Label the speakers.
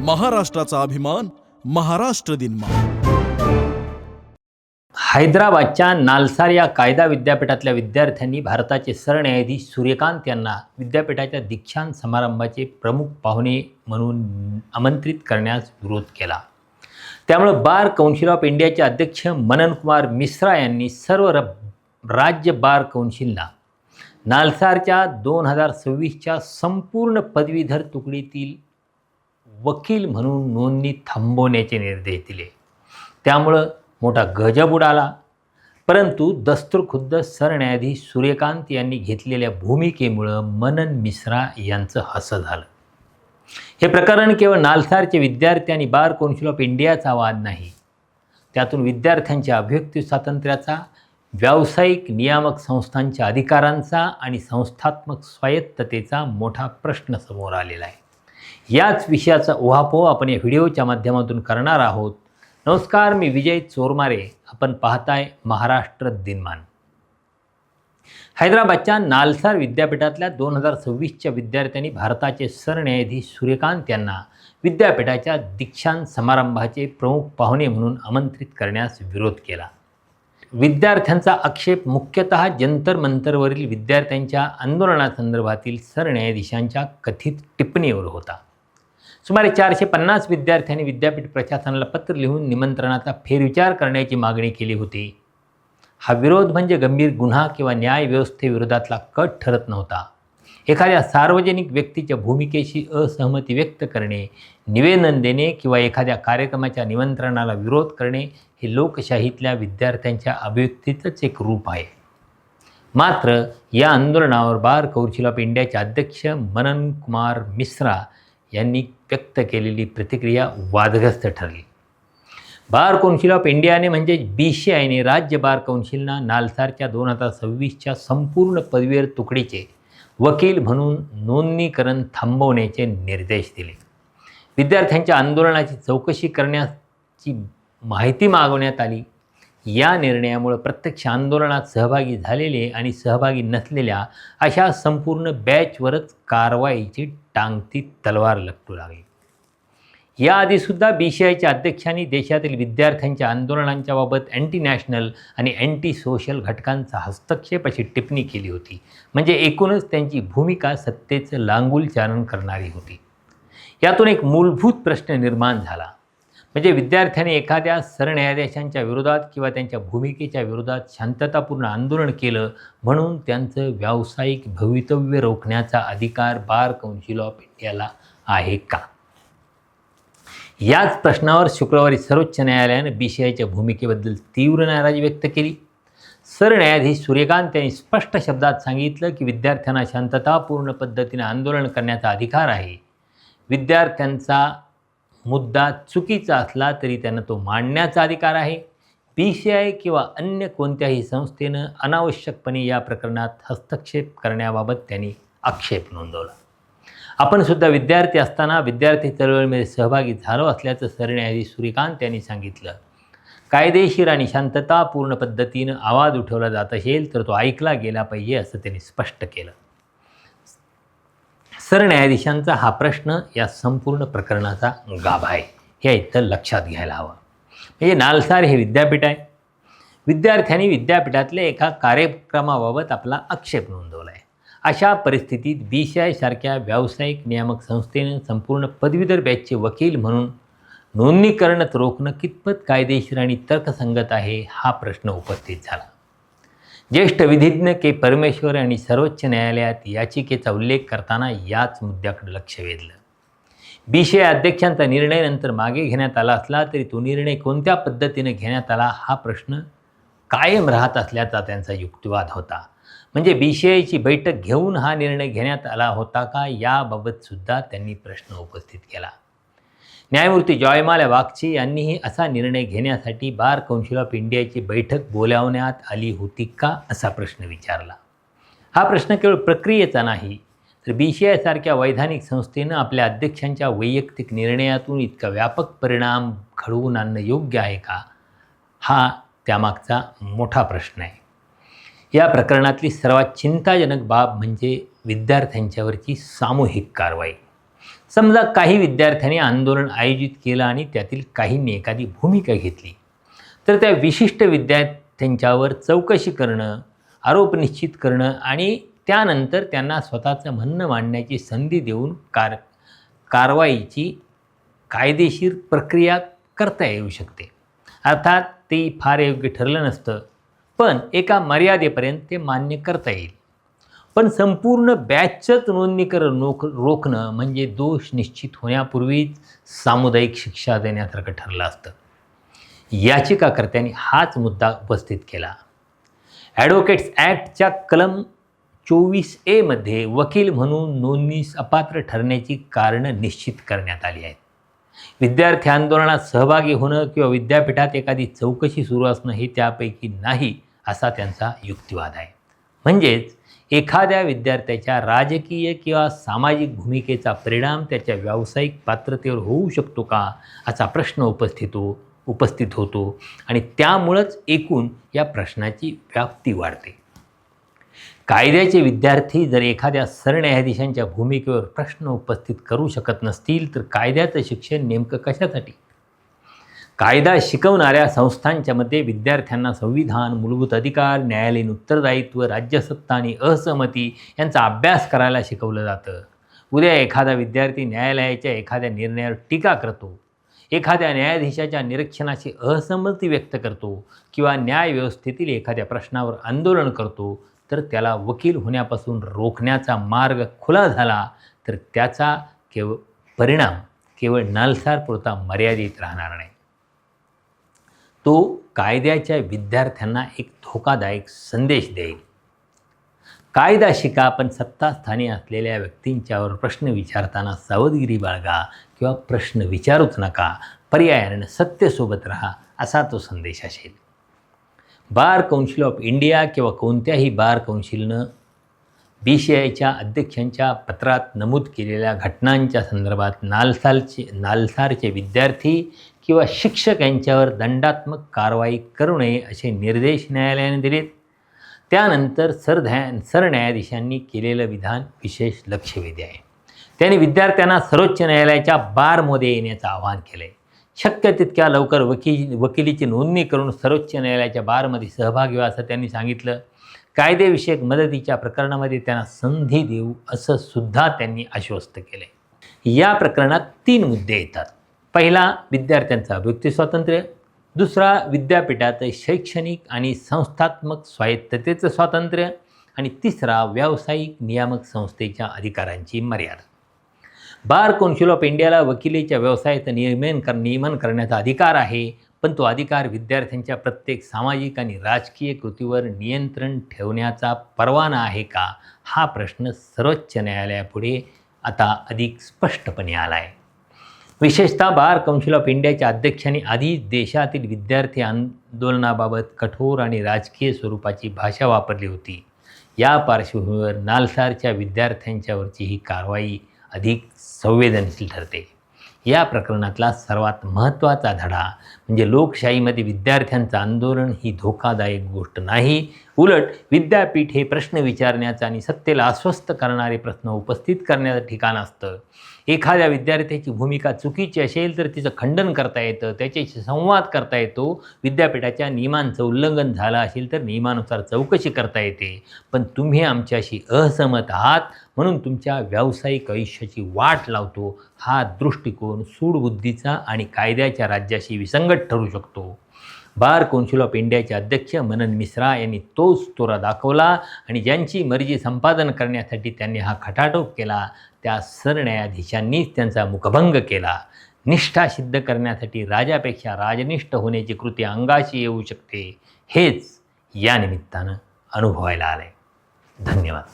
Speaker 1: महाराष्ट्राचा अभिमान, महाराष्ट्र दिन.
Speaker 2: हैदराबादच्या नालसार या कायदा विद्यापीठातल्या विद्यार्थ्यांनी भारताचे सरन्यायाधीश सूर्यकांत यांना विद्यापीठाच्या दीक्षांत समारंभाचे प्रमुख पाहुणे म्हणून आमंत्रित करण्यास विरोध केला. त्यामुळे बार कौन्सिल ऑफ इंडियाचे अध्यक्ष मनन कुमार मिश्रा यांनी सर्व राज्य बार कौन्सिलला नालसारच्या 2026च्या संपूर्ण पदवीधर तुकडीतील वकील म्हणून नोंदणी थांबवण्याचे निर्देश दिले. त्यामुळं मोठा गजब उडाला. परंतु दस्तूरखुद्द सरन्यायाधीश सूर्यकांत यांनी घेतलेल्या भूमिकेमुळं मनन मिश्रा यांचं हसं झालं. हे प्रकरण केवळ नालसारचे विद्यार्थी आणि बार कौन्सिल ऑफ इंडियाचा वाद नाही, त्यातून विद्यार्थ्यांच्या अभिव्यक्ती स्वातंत्र्याचा, व्यावसायिक नियामक संस्थांच्या अधिकारांचा आणि संस्थात्मक स्वायत्ततेचा मोठा प्रश्न समोर आलेला आहे. याच विषयाचा उहापोह आपण या व्हिडिओच्या माध्यमातून करणार आहोत. नमस्कार, मी विजय चोरमारे. आपण पाहताय महाराष्ट्र दिनमान. हैदराबादच्या नालसार विद्यापीठातल्या 2026च्या विद्यार्थ्यांनी भारताचे सरन्यायाधीश सूर्यकांत यांना विद्यापीठाच्या दीक्षांत समारंभाचे प्रमुख पाहुणे म्हणून आमंत्रित करण्यास विरोध केला. विद्यार्थ्यांचा आक्षेप मुख्यतः जंतर मंतरवरील विद्यार्थ्यांच्या आंदोलनासंदर्भातील सरन्यायाधीशांच्या कथित टिप्पणीवर होता. सुमारे 450 विद्यार्थ्यांनी विद्यापीठ प्रशासनाला पत्र लिहून निमंत्रणाचा फेरविचार करण्याची मागणी केली होती. हा विरोध म्हणजे गंभीर गुन्हा किंवा न्याय व्यवस्थेविरोधातला कट ठरत नव्हता. एखाद्या सार्वजनिक व्यक्तीच्या भूमिकेशी असहमती व्यक्त करणे, निवेदन देणे किंवा एखाद्या कार्यक्रमाच्या निमंत्रणाला विरोध करणे हे लोकशाहीतल्या विद्यार्थ्यांच्या अभिव्यक्तीचंच एक रूप आहे. मात्र या आंदोलनावर बार कौन्सिल ऑफ इंडियाचे अध्यक्ष मनन कुमार मिश्रा यांनी व्यक्त केलेली प्रतिक्रिया वादग्रस्त ठरली. बार कौन्सिल ऑफ इंडियाने म्हणजे BCIने राज्य बार कौन्सिलना नालसारच्या 2026च्या संपूर्ण पदवीधर तुकडीचे वकील म्हणून नोंदणीकरण थांबवण्याचे निर्देश दिले. विद्यार्थ्यांच्या आंदोलनाची चौकशी करण्याची माहिती मागवण्यात आली. या निर्णयामुळे प्रत्यक्ष आंदोलनात सहभागी झालेले आणि सहभागी नसलेल्या अशा संपूर्ण बॅचवरच कारवाईची टांगती तलवार लटकू लागली. याआधीसुद्धा BCIच्या अध्यक्षांनी देशातील विद्यार्थ्यांच्या आंदोलनांच्या बाबत अँटी नॅशनल आणि अँटी सोशल घटकांचा हस्तक्षेप अशी टिप्पणी केली होती. म्हणजे एकूणच त्यांची भूमिका सत्तेचं लांगुलचालन करणारी होती. यातून एक मूलभूत प्रश्न निर्माण झाला, म्हणजे विद्यार्थ्यांनी एखाद्या सरन्यायाधीशांच्या विरोधात किंवा त्यांच्या भूमिकेच्या विरोधात शांततापूर्ण आंदोलन केलं म्हणून त्यांचं व्यावसायिक भवितव्य रोखण्याचा अधिकार बार कौन्सिल ऑफ इंडियाला आहे का? याच प्रश्नावर शुक्रवारी सर्वोच्च न्यायालयानं BCIच्या भूमिकेबद्दल तीव्र नाराजी व्यक्त केली. सरन्यायाधीश सूर्यकांत यांनी स्पष्ट शब्दात सांगितलं की विद्यार्थ्यांना शांततापूर्ण पद्धतीने आंदोलन करण्याचा अधिकार आहे. विद्यार्थ्यांचा मुद्दा चुकीचा असला तरी त्यांना तो मांडण्याचा अधिकार आहे. BCI किंवा अन्य कोणत्याही संस्थेनं अनावश्यकपणे या प्रकरणात हस्तक्षेप करण्याबाबत त्यांनी आक्षेप नोंदवला. आपणसुद्धा विद्यार्थी असताना विद्यार्थी चळवळीमध्ये सहभागी झालो असल्याचं सरन्यायाधीश सूर्यकांत यांनी सांगितलं. कायदेशीर आणि शांततापूर्ण पद्धतीनं आवाज उठवला जात असेल तर तो ऐकला गेला पाहिजे असं त्यांनी स्पष्ट केलं. सरन्यायाधीशांचा हा प्रश्न या संपूर्ण प्रकरणाचा गाभा आहे, हे इथं लक्षात घ्यायला हवं. म्हणजे नालसार हे विद्यापीठ आहे. विद्यार्थ्यांनी विद्यापीठातल्या एका कार्यक्रमाबाबत आपला आक्षेप नोंदवला आहे. अशा परिस्थितीत BCI सारख्या व्यावसायिक नियामक संस्थेनं संपूर्ण पदवीधर बॅचचे वकील म्हणून नोंदणीकरण रोखणं कितपत कायदेशीर आणि तर्कसंगत आहे हा प्रश्न उपस्थित झाला. ज्येष्ठ विधिज्ञ के परमेश्वर यांनी सर्वोच्च न्यायालयात याचिकेचा उल्लेख करताना याच मुद्द्याकडे लक्ष वेधलं. BCI अध्यक्षांचा निर्णय नंतर मागे घेण्यात आला असला तरी तो निर्णय कोणत्या पद्धतीने घेण्यात आला हा प्रश्न कायम राहत असल्याचा त्यांचा युक्तिवाद होता. म्हणजे BCIची बैठक घेऊन हा निर्णय घेण्यात आला होता का याबाबतसुद्धा त्यांनी प्रश्न उपस्थित केला. न्यायमूर्ती जॉयमाल्या बागची यांनीही असा निर्णय घेण्यासाठी बार कौन्सिल ऑफ इंडियाची बैठक बोलावण्यात आली होती का असा प्रश्न विचारला. हा प्रश्न केवळ प्रक्रियेचा नाही, तर BCI सारख्या वैधानिक संस्थेनं आपल्या अध्यक्षांच्या वैयक्तिक निर्णयातून इतका व्यापक परिणाम घडवून आणणं योग्य आहे का, हा त्यामागचा मोठा प्रश्न आहे. या प्रकरणातली सर्वात चिंताजनक बाब म्हणजे विद्यार्थ्यांच्यावरची सामूहिक कारवाई. समजा काही विद्यार्थ्यांनी आंदोलन आयोजित केलं आणि त्यातील काहींनी एखादी भूमिका घेतली, तर त्या विशिष्ट विद्यार्थ्यांच्यावर चौकशी करणं, आरोप निश्चित करणं आणि त्यानंतर त्यांना स्वतःचं म्हणणं मांडण्याची संधी देऊन कारवाईची कायदेशीर प्रक्रिया करता येऊ शकते. अर्थात ते फार योग्य ठरलं नसतं, पण एका मर्यादेपर्यंत ते मान्य करता येईल. पण संपूर्ण बॅचच नोंदणीकरण रोखणं म्हणजे दोष निश्चित होण्यापूर्वीच सामुदायिक शिक्षा देण्यासारखं ठरलं असतं. याचिकाकर्त्यांनी हाच मुद्दा उपस्थित केला. ॲडव्होकेट्स ॲक्टच्या कलम 24A मध्ये वकील म्हणून नोंदणीस अपात्र ठरण्याची कारणं निश्चित करण्यात आली आहेत. विद्यार्थी आंदोलनात सहभागी होणं किंवा विद्यापीठात एखादी चौकशी सुरू असणं हे त्यापैकी नाही, असा त्यांचा युक्तिवाद आहे. म्हणजेच एखाद्या विद्यार्थ्याच्या राजकीय किंवा सामाजिक भूमिकेचा परिणाम त्याच्या व्यावसायिक पात्रतेवर होऊ शकतो का, असा प्रश्न उपस्थित होतो आणि त्यामुळंच एकूण या प्रश्नाची व्याप्ती वाढते. कायद्याचे विद्यार्थी जर एखाद्या सरन्यायाधीशांच्या भूमिकेवर प्रश्न उपस्थित करू शकत नसतील, तर कायद्याचं शिक्षण नेमकं कशासाठी? कायदा शिकवणाऱ्या संस्थांच्यामध्ये विद्यार्थ्यांना संविधान, मूलभूत अधिकार, न्यायालयीन उत्तरदायित्व, राज्यसत्ता आणि असहमती यांचा अभ्यास करायला शिकवलं जातं. उद्या एखादा विद्यार्थी न्यायालयाच्या एखाद्या निर्णयावर टीका करतो, एखाद्या न्यायाधीशाच्या निरीक्षणाची असंमती व्यक्त करतो किंवा न्यायव्यवस्थेतील एखाद्या प्रश्नावर आंदोलन करतो, तर त्याला वकील होण्यापासून रोखण्याचा मार्ग खुला झाला, तर त्याचा परिणाम केवळ नालसारपुरता मर्यादित राहणार नाही. तो कायद्याच्या विद्यार्थ्यांना एक धोकादायक संदेश देईल. कायदा शिका, पण सत्तास्थानी असलेल्या व्यक्तींच्यावर प्रश्न विचारताना सावधगिरी बाळगा किंवा प्रश्न विचारूच नका, पर्यायाने सत्तेसोबत राहा, असा तो संदेश असेल. बार कौन्सिल ऑफ इंडिया किंवा कोणत्याही बार कौन्सिलनं BCIच्या अध्यक्षांच्या पत्रात नमूद केलेल्या घटनांच्या संदर्भात नालसारचे विद्यार्थी किंवा शिक्षक यांच्यावर दंडात्मक कारवाई करू नये असे निर्देश न्यायालयाने दिलेत. त्यानंतर सरन्यायाधीशांनी केलेलं विधान विशेष लक्षवेधी आहे. त्यांनी विद्यार्थ्यांना सर्वोच्च न्यायालयाच्या बारमध्ये येण्याचं आवाहन केलं आहे. शक्य तितक्या लवकर वकिलीची नोंदणी करून सर्वोच्च न्यायालयाच्या बारमध्ये सहभागी व्हा, असं त्यांनी सांगितलं. कायदेविषयक मदतीच्या प्रकरणामध्ये त्यांना संधी देऊ, असं सुद्धा त्यांनी आश्वस्त केलं. या प्रकरणात 3 मुद्दे येतात. पहिला, विद्यार्थ्यांचा अभिव्यक्ती स्वातंत्र्य. दुसरा, विद्यापीठात शैक्षणिक आणि संस्थात्मक स्वायत्ततेचं स्वातंत्र्य. आणि तिसरा, व्यावसायिक नियामक संस्थेच्या अधिकारांची मर्यादा. बार कौन्सिल ऑफ इंडियाला वकिलीच्या व्यवसायाचं नियमन करण्याचा अधिकार आहे, पण तो अधिकार विद्यार्थ्यांच्या प्रत्येक सामाजिक आणि राजकीय कृतीवर नियंत्रण ठेवण्याचा परवाना आहे का, हा प्रश्न सर्वोच्च न्यायालयापुढे आता अधिक स्पष्टपणे आला आहे. विशेषतः बार कौन्सिल ऑफ इंडियाच्या अध्यक्षांनी आधीच देशातील विद्यार्थी आंदोलनाबाबत कठोर आणि राजकीय स्वरूपाची भाषा वापरली होती. या पार्श्वभूमीवर नालसारच्या विद्यार्थ्यांच्यावरची ही कारवाई अधिक संवेदनशील ठरते. या प्रकरणातला सर्वात महत्त्वाचा धडा म्हणजे लोकशाहीमध्ये विद्यार्थ्यांचं आंदोलन ही धोकादायक गोष्ट नाही, उलट विद्यापीठ हे प्रश्न विचारण्याचा आणि सत्तेला अस्वस्थ करणारे प्रश्न उपस्थित करण्याचं ठिकाण असतं. एखाद्या विद्यार्थ्याची भूमिका चुकीची असेल तर तिचं खंडन करता येतं, त्याच्याशी संवाद करता येतो. विद्यापीठाच्या नियमांचं उल्लंघन झालं असेल तर नियमानुसार चौकशी करता येते. पण तुम्ही आमच्याशी असहमत आहात म्हणून तुमच्या व्यावसायिक आयुष्याची वाट लावतो, हा दृष्टिकोन सूडबुद्धीचा आणि कायद्याच्या राज्याशी विसंगत ठरू शकतो. बार कौन्सिल ऑफ इंडियाचे अध्यक्ष मनन मिश्रा यांनी तोच तोरा दाखवला आणि ज्यांची मर्जी संपादन करण्यासाठी त्यांनी हा खटाटोप केला, त्या सरन्यायाधीशांनीच त्यांचा मुखभंग केला. निष्ठा सिद्ध करण्यासाठी राजापेक्षा राजनिष्ठ होण्याची कृती अंगाशी येऊ शकते, हेच या निमित्तानं अनुभवायला आले. धन्यवाद.